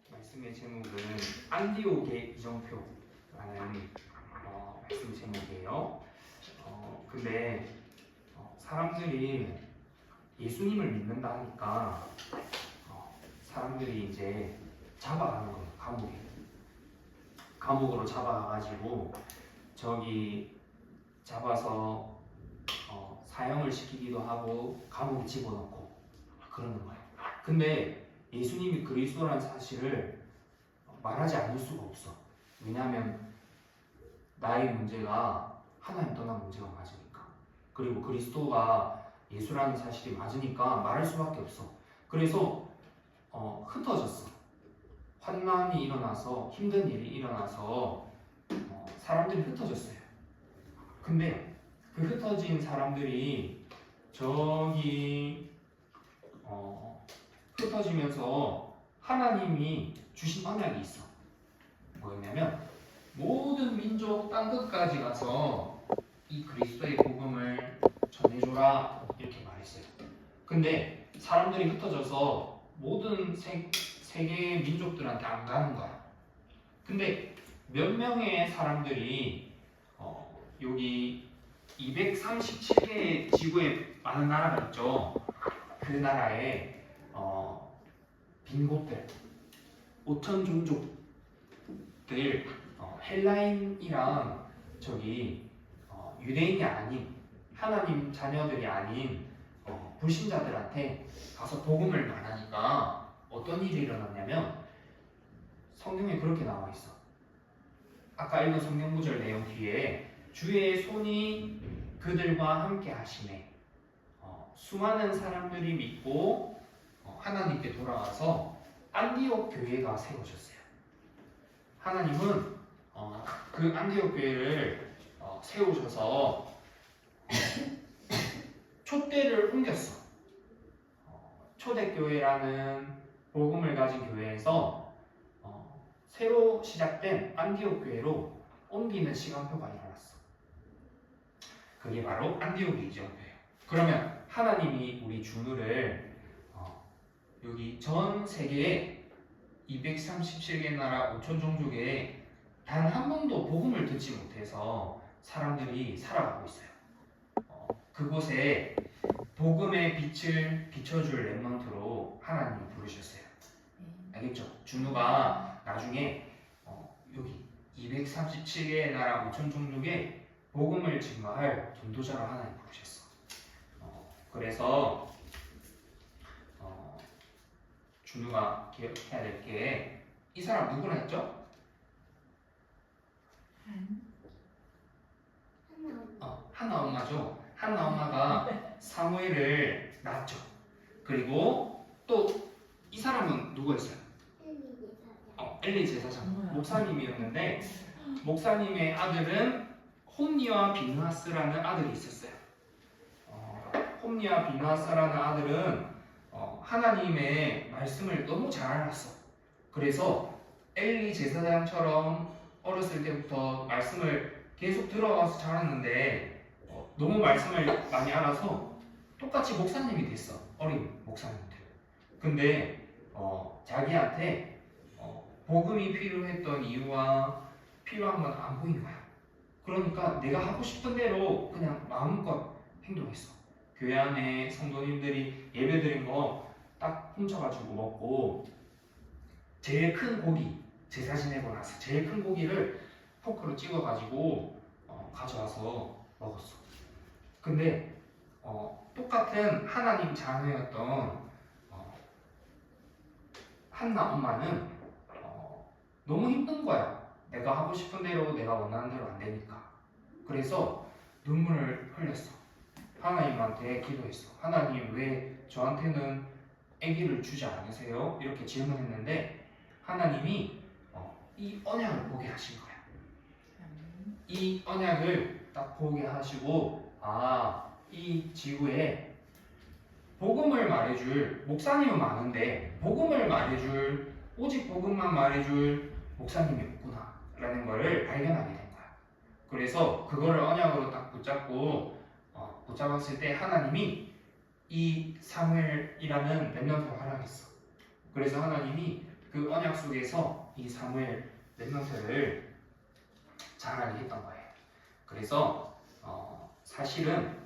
말씀의 제목은 안디옥의 이정표라는 말씀 제목이에요. 근데 사람들이 예수님을 믿는다 하니까 사람들이 이제 잡아가는 거예요. 감옥으로 잡아가가지고 저기 잡아서 사형을 시키기도 하고 감옥에 집어넣고 그러는 거예요. 근데 예수님이 그리스도라는 사실을 말하지 않을 수가 없어. 왜냐하면 나의 문제가 하나님 떠난 문제가 맞으니까. 그리고 그리스도가 예수라는 사실이 맞으니까 말할 수밖에 없어. 그래서 흩어졌어. 환난이 일어나서 힘든 일이 일어나서 사람들이 흩어졌어요. 근데 그 흩어진 사람들이 저기 흩어지면서 하나님이 주신 언약이 있어. 뭐였냐면 모든 민족 땅 끝까지 가서 이 그리스도의 복음을 전해줘라 이렇게 말했어요. 근데 사람들이 흩어져서 모든 세계 민족들한테 안 가는 거야. 근데 몇 명의 사람들이 여기 237개의 지구에 많은 나라가 있죠. 그 나라에 빈 곳들 5천 종족들 헬라인이랑 저기 유대인이 아닌 하나님 자녀들이 아닌 불신자들한테 가서 복음을 말하니까 어떤 일이 일어났냐면 성경에 그렇게 나와 있어. 아까 읽은 성경 구절 내용 뒤에 주의 손이 그들과 함께 하시네. 수많은 사람들이 믿고 하나님께 돌아와서 안디옥 교회가 세워졌어요. 하나님은 그 안디옥 교회를 세우셔서 촛대를 옮겼어. 초대교회라는 복음을 가진 교회에서 새로 시작된 안디옥 교회로 옮기는 시간표가 일어났어. 그게 바로 안디옥의 이정표예요. 그러면 하나님이 우리 준우를 여기 전 세계에 237개 나라 5천 종족에 단 한 번도 복음을 듣지 못해서 사람들이 살아가고 있어요. 그곳에 복음의 빛을 비춰줄 렘넌트로 하나님이 부르셨어요. 알겠죠? 준우가 나중에 여기 237개의 나라 5천 종족에 복음을 증거할 전도자로 하나님 부르셨어. 그래서 준우가 기억해야 될 게 이 사람 누구나 했죠? 한나 엄마죠. 한나 엄마가 사무엘을 낳았죠. 그리고 또 이 사람은 누구였어요? 엘리 제사장 목사님이었는데 목사님의 아들은 홈니와 비느하스라는 아들이 있었어요. 홈니와 비느하스라는 아들은 하나님의 말씀을 너무 잘 알았어. 그래서 엘리 제사장처럼 어렸을 때부터 말씀을 계속 들어가서 자랐는데 너무 말씀을 많이 알아서 똑같이 목사님이 됐어. 어린 목사님들. 근데 자기한테 복음이 필요했던 이유와 필요한 건 안 보인 거야. 그러니까 내가 하고 싶은 대로 그냥 마음껏 행동했어. 교회 안에 성도님들이 예배드린 거 딱 훔쳐가지고 먹고 제일 큰 고기 제사 지내고 나서 제일 큰 고기를 포크로 찍어가지고 가져와서 먹었어. 근데 똑같은 하나님 자녀였던 한나 엄마는 너무 힘든 거야. 내가 하고 싶은 대로 내가 원하는 대로 안 되니까. 그래서 눈물을 흘렸어. 하나님한테 기도했어. 하나님 왜 저한테는 아기를 주지 않으세요? 이렇게 질문했는데 하나님이 이 언약을 보게 하신 거야. 이 언약을 딱 보게 하시고 이 지구에 복음을 말해줄 목사님은 많은데 복음을 말해줄 오직 복음만 말해줄 목사님이 없구나 라는 거를 발견하게 된 거야. 그래서 그거를 언약으로 딱 붙잡고 붙잡았을 때 하나님이 이 사무엘이라는 렘넌트를 허락했어. 그래서 하나님이 그 언약 속에서 이 사무엘 렘넌트를 자라게 했던 거예요. 그래서 사실은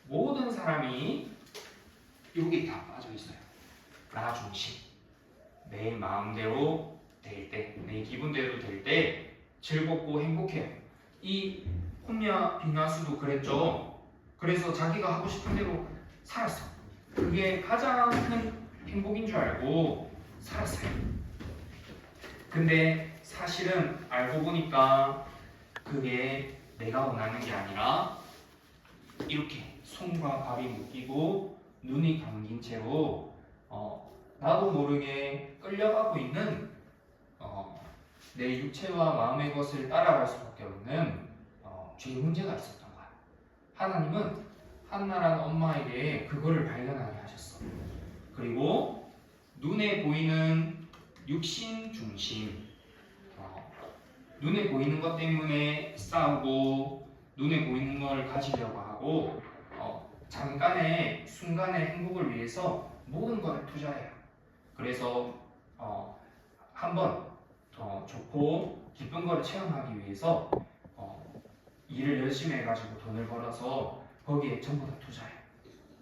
모든 사람이 여기 다 빠져 있어요. 나 중심. 내 마음대로 될 때, 내 기분대로 될 때 즐겁고 행복해요. 이 홈리아 빅나스도 그랬죠. 그래서 자기가 하고 싶은 대로 살았어. 그게 가장 큰 행복인 줄 알고 살았어요. 근데 사실은 알고 보니까 그게 내가 원하는 게 아니라 이렇게 손과 발이 묶이고 눈이 감긴 채로 나도 모르게 끌려가고 있는 내 육체와 마음의 것을 따라갈 수밖에 없는 죄의 문제가 있었던 거야. 하나님은 한나란 엄마에게 그거를 발견하게 하셨어. 그리고 눈에 보이는 육신 중심, 눈에 보이는 것 때문에 싸우고 눈에 보이는 걸 가지려고 하고 잠깐의 순간의 행복을 위해서 모든 걸 투자해요. 그래서 한번 좋고 기쁜 걸 체험하기 위해서 일을 열심히 해가지고 돈을 벌어서 거기에 전부 다 투자해요.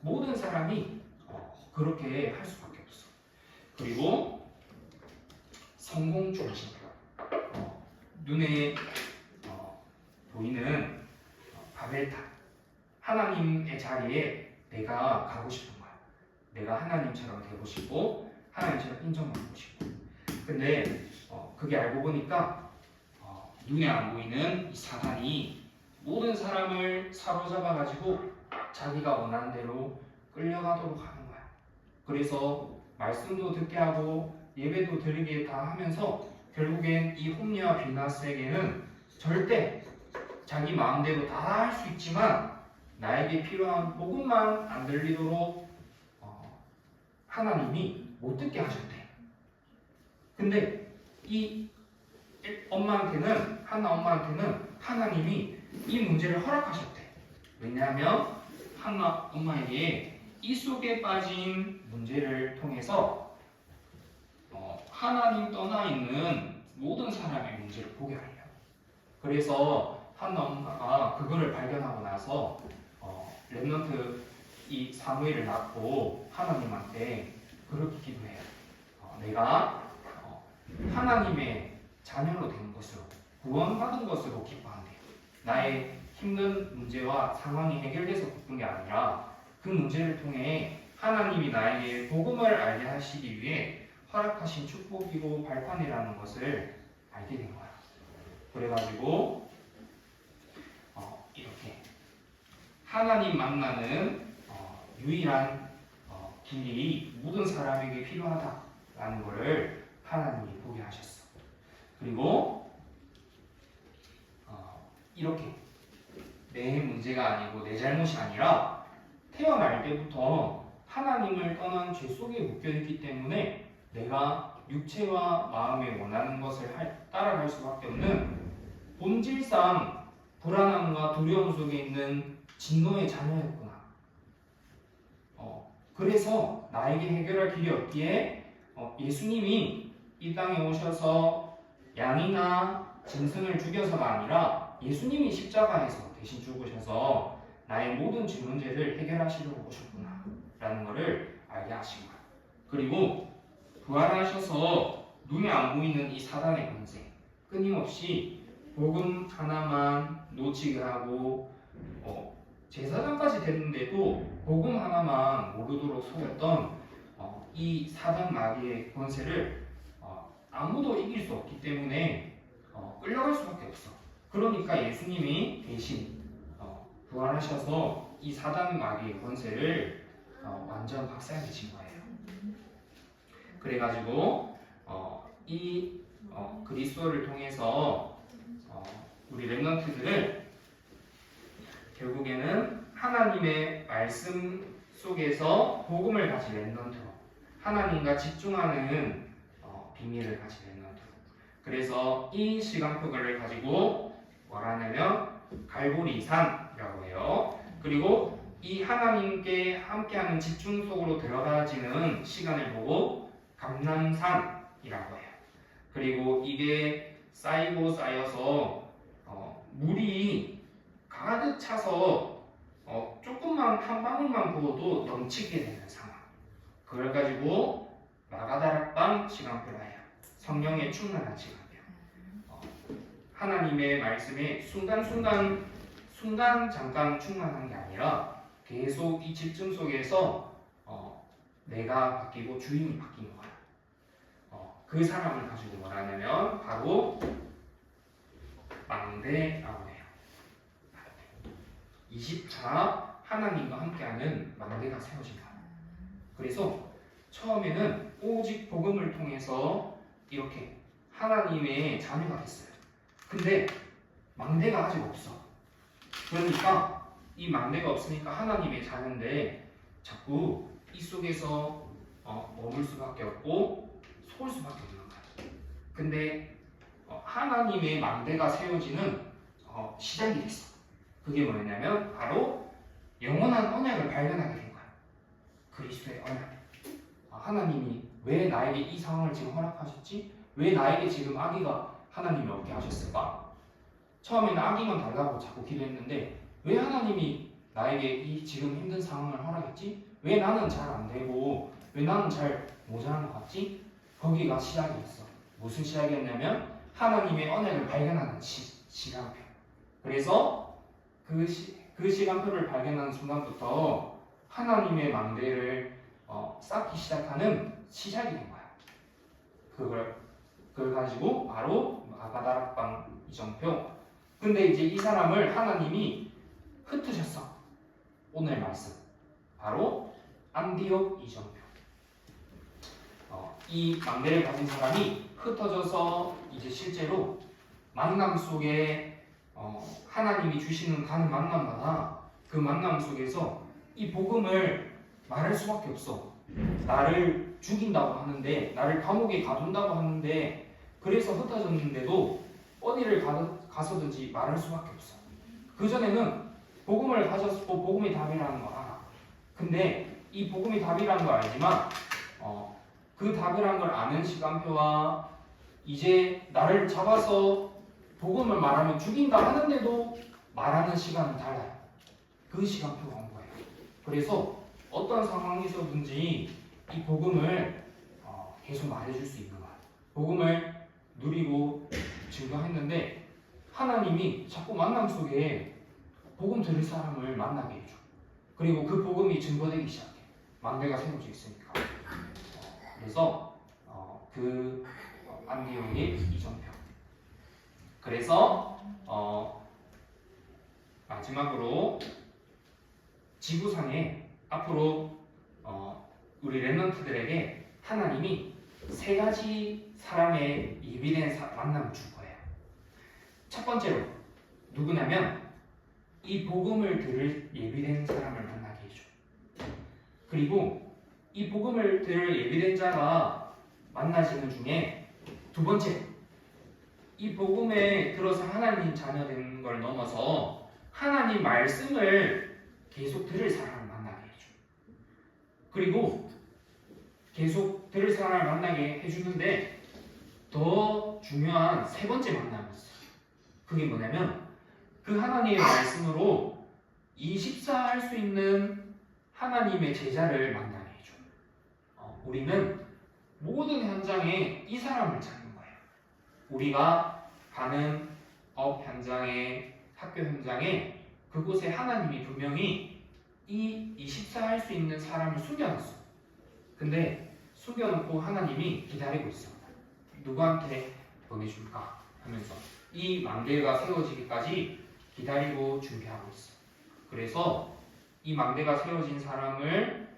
모든 사람이 그렇게 할 수밖에 없어. 그리고 성공 중심, 눈에 보이는 바벨탑, 하나님의 자리에 내가 가고 싶은 거야. 내가 하나님처럼 되고 싶고 하나님처럼 인정받고 싶고. 근데 그게 알고 보니까 눈에 안 보이는 이 사단이 모든 사람을 사로잡아 가지고 자기가 원하는 대로 끌려가도록 하는 거야. 그래서 말씀도 듣게 하고 예배도 드리게 다 하면서 결국엔 이 홈리와 비나스에게는 절대 자기 마음대로 다 할 수 있지만 나에게 필요한 복음만 안 들리도록 하나님이 못 듣게 하셨대. 근데 이 엄마한테는, 한나 엄마한테는 하나님이 이 문제를 허락하셨대. 왜냐하면 한나 엄마에게 이 속에 빠진 문제를 통해서 하나님 떠나 있는 모든 사람의 문제를 보게 하려고. 그래서 한나 엄마가 그거를 발견하고 나서 렘넌트 이 사무엘을 낳고 하나님한테 그렇게 기도해요. 내가 하나님의 자녀로 된 것으로, 구원받은 것으로 기뻐한대요. 나의 힘든 문제와 상황이 해결돼서 기쁜 게 아니라 그 문제를 통해 하나님이 나에게 복음을 알게 하시기 위해 허락하신 축복이고 발판이라는 것을 알게 된 거야. 그래가지고 이렇게 하나님 만나는 유일한 길이 모든 사람에게 필요하다라는 것을 하나님이 보게 하셨어. 그리고 이렇게 내 문제가 아니고 내 잘못이 아니라 태어날 때부터 하나님을 떠난 죄 속에 묶여있기 때문에 내가 육체와 마음에 원하는 것을 따라갈 수밖에 없는 본질상 불안함과 두려움 속에 있는 진노의 자녀였구나. 그래서 나에게 해결할 길이 없기에 예수님이 이 땅에 오셔서 양이나 짐승을 죽여서가 아니라 예수님이 십자가에서 대신 죽으셔서 나의 모든 죄 문제를 해결하시려고 오셨구나 라는 것을 알게 하신 거야. 그리고 부활하셔서 눈에 안 보이는 이 사단의 권세, 끊임없이 복음 하나만 놓치게 하고 제사장까지 됐는데도 복음 하나만 모르도록 속였던 이 사단 마귀의 권세를 아무도 이길 수 없기 때문에 끌려갈 수밖에 없어. 그러니까 예수님이 대신 부활하셔서 이 사단 마귀의 권세를 완전 박살내신 거예요. 그래가지고 이 그리스도를 통해서 우리 렘넌트들을 결국에는 하나님의 말씀 속에서 복음을 가진 렘넌트로, 하나님과 집중하는 비밀을 가진 렘넌트로. 그래서 이 시간표를 가지고 뭐라냐면 갈보리산이라고 해요. 그리고 이 하나님께 함께하는 집중 속으로 들어가지는 시간을 보고 감람산이라고 해요. 그리고 이게 쌓이고 쌓여서 물이 가득 차서 조금만 한 방울만 부어도 넘치게 되는 상황. 그걸 가지고 마가다락방 시간표라 해요. 성령에 충만한 시간표. 하나님의 말씀에 순간순간 잠깐 충만한 게 아니라 계속 이 집중 속에서 내가 바뀌고 주인이 바뀌는 거야. 그 사람을 가지고 뭐라냐면 바로 망대라고 해요. 20차 하나님과 함께하는 망대가 세워진다. 그래서 처음에는 오직 복음을 통해서 이렇게 하나님의 자녀가 됐어요. 근데 망대가 아직 없어. 그러니까 이 망대가 없으니까 하나님의 자녀인데 자꾸 이 속에서 머물 수밖에 없고 속을 수밖에 없는 거야. 근데 하나님의 망대가 세워지는 시작이 됐어. 그게 뭐였냐면 바로 영원한 언약을 발견하게 된 거야. 그리스도의 언약. 하나님이 왜 나에게 이 상황을 지금 허락하셨지? 왜 나에게 지금 아기가 하나님이 없게 하셨을까? 처음에는 아기만 달라고 자꾸 기도했는데 왜 하나님이 나에게 이 지금 힘든 상황을 허락했지? 왜 나는 잘 안 되고 왜 나는 잘 모자란 것 같지? 거기가 시작이었어. 무슨 시작이었냐면 하나님의 언약을 발견하는 시간표. 그래서 그 시간표를 발견하는 순간부터 하나님의 망대를 쌓기 시작하는 시작이 된 거야. 그걸 가지고 바로 마가다락방 이정표. 근데 이제 이 사람을 하나님이 흩으셨어. 오늘 말씀 바로 안디옥 이정표. 이 망대를 가진 사람이 흩어져서 이제 실제로 만남 속에 하나님이 주시는 가는 만남마다 그 만남 속에서 이 복음을 말할 수밖에 없어. 나를 죽인다고 하는데, 나를 감옥에 가둔다고 하는데, 그래서 흩어졌는데도 어디를 가서든지 말할 수밖에 없어. 그전에는 복음을 가졌고 복음이 답이라는 걸 알아. 근데 이 복음이 답이라는 걸 알지만 그 답이라는 걸 아는 시간표와 이제 나를 잡아서 복음을 말하면 죽인다 하는데도 말하는 시간은 달라요. 그 시간표가 온 거예요. 그래서 어떤 상황에서든지 이 복음을 계속 말해줄 수 있는 거야. 복음을 누리고 증거했는데 하나님이 자꾸 만남 속에 복음 들을 사람을 만나게 해줘. 그리고 그 복음이 증거되기 시작해. 망대가 세워져 있으니까. 그래서 그 안디옥의 이정표. 그래서 마지막으로 지구상에 앞으로 우리 렘넌트들에게 하나님이 세 가지 사람의 예비된 만남을 줄 거예요. 첫 번째로 누구냐면 이 복음을 들을 예비된 사람을 만나게 해줘. 그리고 이 복음을 들을 예비된 자가 만나지는 중에 두 번째, 이 복음에 들어서 하나님 자녀 되는 걸 넘어서 하나님 말씀을 계속 들을 사람을 만나게 해줘. 그리고 계속 들을 사람을 만나게 해주는데 더 중요한 세 번째 만남이 있어. 그게 뭐냐면 그 하나님의 말씀으로 24 할 수 있는 하나님의 제자를 만나게 해줘. 우리는 모든 현장에 이 사람을 찾는 거예요. 우리가 가는 업 현장에, 학교 현장에 그곳에 하나님이 분명히 이 24 할 수 있는 사람을 숨겨놨어. 근데 숨겨놓고 하나님이 기다리고 있어. 누구한테 보내줄까 하면서 이 망대가 세워지기까지 기다리고 준비하고 있어. 그래서 이 망대가 세워진 사람을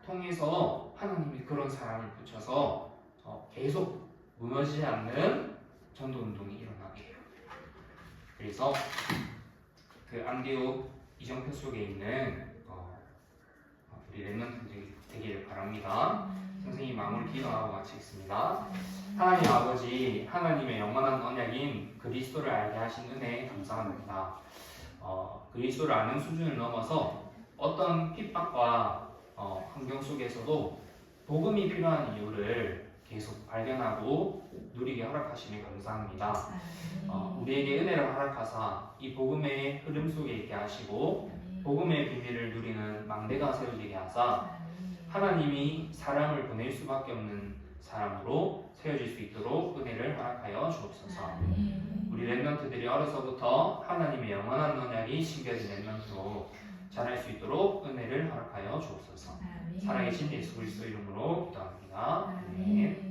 통해서 하나님이 그런 사람을 붙여서 계속 무너지지 않는 전도운동이 일어나게 해요. 그래서 그 안디옥 이정표 속에 있는 우리 렘넌트들이 되기를 바랍니다. 선생님 마무리 기도하고 마치겠습니다. 하나님 아버지, 하나님의 영원한 언약인 그리스도를 알게 하신 은혜에 감사합니다. 그리스도를 아는 수준을 넘어서 어떤 핍박과 환경 속에서도 복음이 필요한 이유를 계속 발견하고 누리게 허락하시니 감사합니다. 우리에게 은혜를 허락하사 이 복음의 흐름 속에 있게 하시고 복음의 비밀을 누리는 망대가 세워지게 하사 하나님이 사람을 보낼 수밖에 없는 사람으로 세워질 수 있도록 은혜를 허락하여 주옵소서. 우리 렘넌트들이 어려서부터 하나님의 영원한 언약이 심겨진 렘넌트로 자랄 수 있도록 은혜를 허락하여 주옵소서. 살아계신 예수 그리스도 이름으로 기도합니다. 아멘.